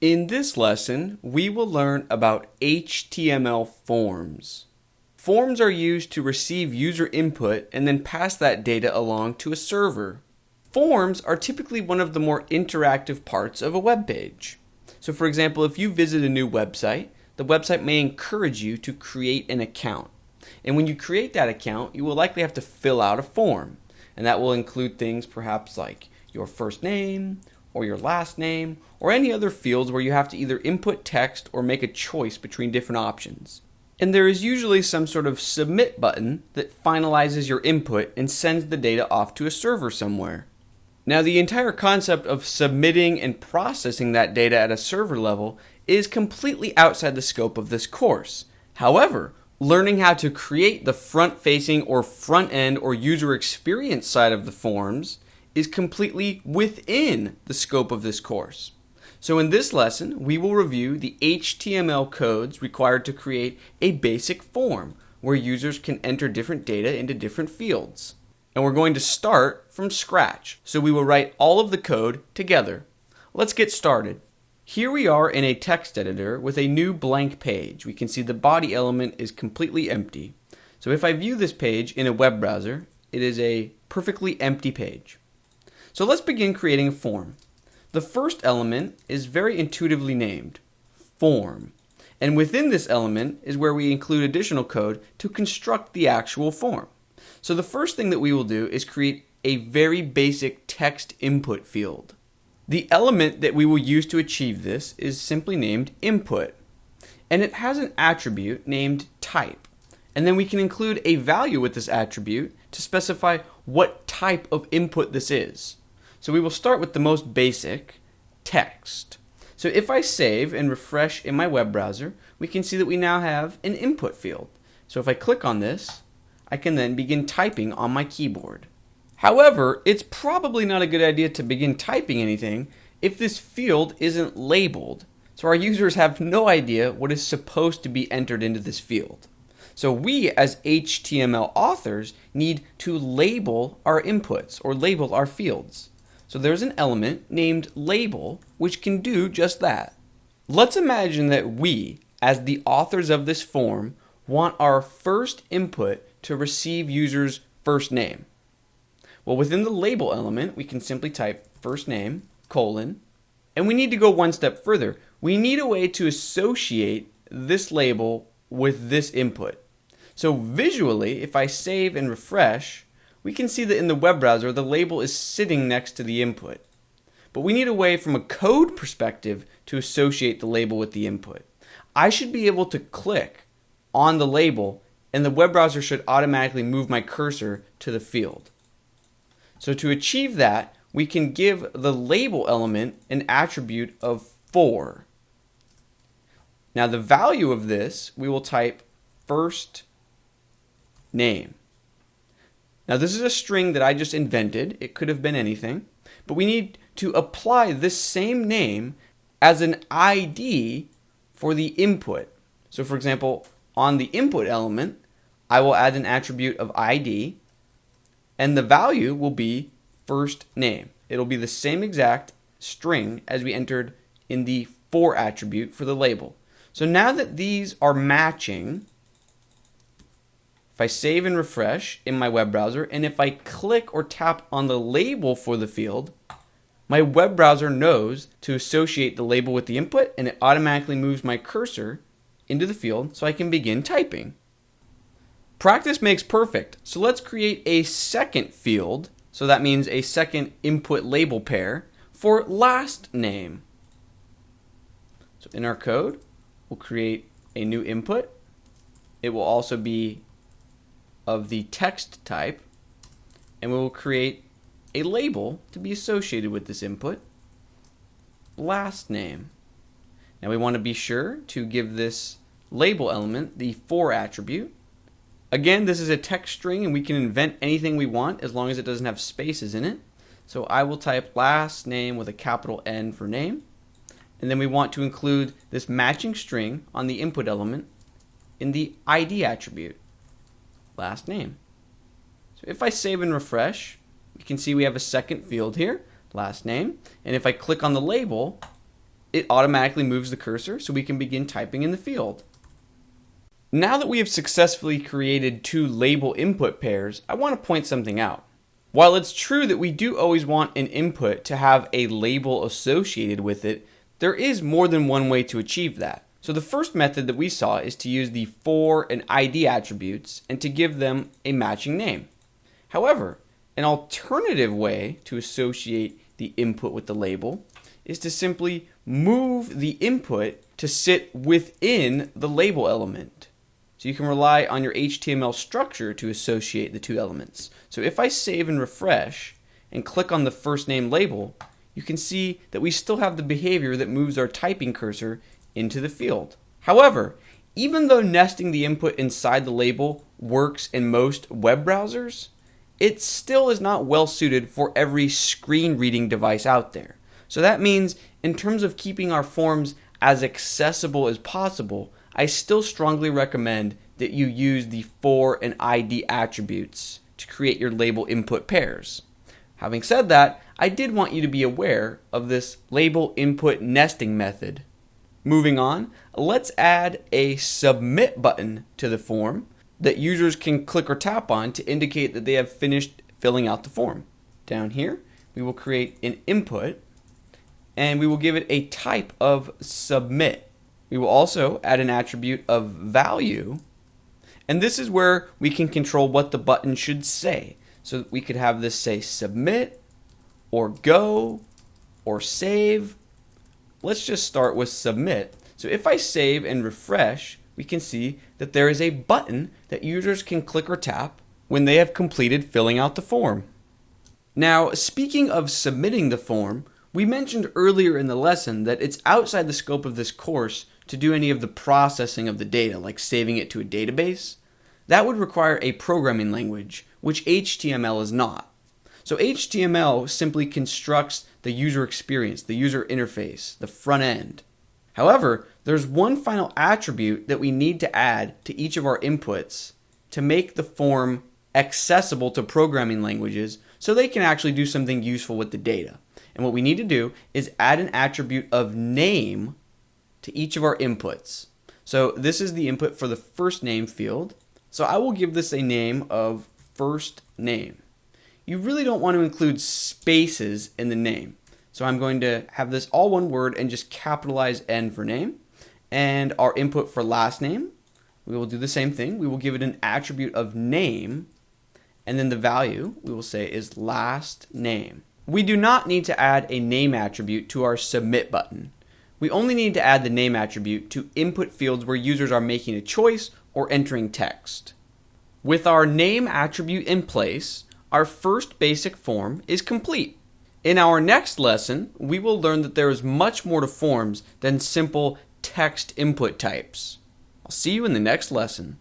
In this lesson, we will learn about HTML forms. Forms are used to receive user input and then pass that data along to a server. Forms are typically one of the more interactive parts of a web page. So for example, if you visit a new website, the website may encourage you to create an account. And when you create that account, you will likely have to fill out a form. And that will include things perhaps like your first name, or your last name, or any other fields where you have to either input text or make a choice between different options. And there is usually some sort of submit button that finalizes your input and sends the data off to a server somewhere. Now, the entire concept of submitting and processing that data at a server level is completely outside the scope of this course. However, learning how to create the front-facing or front-end or user experience side of the forms is completely within the scope of this course. So in this lesson, we will review the HTML codes required to create a basic form where users can enter different data into different fields. And we're going to start from scratch. So we will write all of the code together. Let's get started. Here we are in a text editor with a new blank page. We can see the body element is completely empty. So if I view this page in a web browser, it is a perfectly empty page. So let's begin creating a form. The first element is very intuitively named, form. And within this element is where we include additional code to construct the actual form. So the first thing that we will do is create a very basic text input field. The element that we will use to achieve this is simply named input. And it has an attribute named type. And then we can include a value with this attribute to specify what type of input this is. So we will start with the most basic, text. So if I save and refresh in my web browser, we can see that we now have an input field. So if I click on this, I can then begin typing on my keyboard. However, it's probably not a good idea to begin typing anything if this field isn't labeled. So our users have no idea what is supposed to be entered into this field. So we as HTML authors need to label our inputs or label our fields. So there's an element named label which can do just that. Let's imagine that we, as the authors of this form, want our first input to receive users' first name. Well, within the label element, we can simply type first name, colon, and we need to go one step further. We need a way to associate this label with this input. So visually, if I save and refresh, we can see that in the web browser, the label is sitting next to the input. But we need a way from a code perspective to associate the label with the input. I should be able to click on the label and the web browser should automatically move my cursor to the field. So to achieve that, we can give the label element an attribute of for. Now the value of this, we will type first name. Now this is a string that I just invented. It could have been anything, but we need to apply this same name as an ID for the input. So for example, on the input element, I will add an attribute of ID, and the value will be first name. It'll be the same exact string as we entered in the for attribute for the label. So now that these are matching, if I save and refresh in my web browser, and if I click or tap on the label for the field, my web browser knows to associate the label with the input, and it automatically moves my cursor into the field so I can begin typing. Practice makes perfect, so let's create a second field, so that means a second input label pair, for last name. So in our code, we'll create a new input. It will also be of the text type, and we will create a label to be associated with this input, last name. Now we want to be sure to give this label element the for attribute. Again, this is a text string and we can invent anything we want as long as it doesn't have spaces in it. So I will type last name with a capital N for name, and then we want to include this matching string on the input element in the ID attribute, last name. So if I save and refresh, you can see we have a second field here, last name, and if I click on the label, it automatically moves the cursor so we can begin typing in the field. Now that we have successfully created two label input pairs, I want to point something out. While it's true that we do always want an input to have a label associated with it, there is more than one way to achieve that. So the first method that we saw is to use the for and ID attributes and to give them a matching name. However, an alternative way to associate the input with the label is to simply move the input to sit within the label element. So you can rely on your HTML structure to associate the two elements. So if I save and refresh and click on the first name label, you can see that we still have the behavior that moves our typing cursor into the field. However, even though nesting the input inside the label works in most web browsers, it still is not well suited for every screen reading device out there. So that means in terms of keeping our forms as accessible as possible, I still strongly recommend that you use the for and ID attributes to create your label input pairs. Having said that, I did want you to be aware of this label input nesting method. Moving on, let's add a submit button to the form that users can click or tap on to indicate that they have finished filling out the form. Down here, we will create an input and we will give it a type of submit. We will also add an attribute of value, and this is where we can control what the button should say. So we could have this say submit or go or save. Let's just start with submit. So if I save and refresh, we can see that there is a button that users can click or tap when they have completed filling out the form. Now, speaking of submitting the form, we mentioned earlier in the lesson that it's outside the scope of this course to do any of the processing of the data, like saving it to a database. That would require a programming language, which HTML is not. So HTML simply constructs the user experience, the user interface, the front end. However, there's one final attribute that we need to add to each of our inputs to make the form accessible to programming languages so they can actually do something useful with the data. And what we need to do is add an attribute of name to each of our inputs. So this is the input for the first name field. So I will give this a name of first name. You really don't want to include spaces in the name. So I'm going to have this all one word and just capitalize N for name. And our input for last name, we will do the same thing. We will give it an attribute of name, and then the value we will say is last name. We do not need to add a name attribute to our submit button. We only need to add the name attribute to input fields where users are making a choice or entering text. With our name attribute in place, our first basic form is complete. In our next lesson, we will learn that there is much more to forms than simple text input types. I'll see you in the next lesson.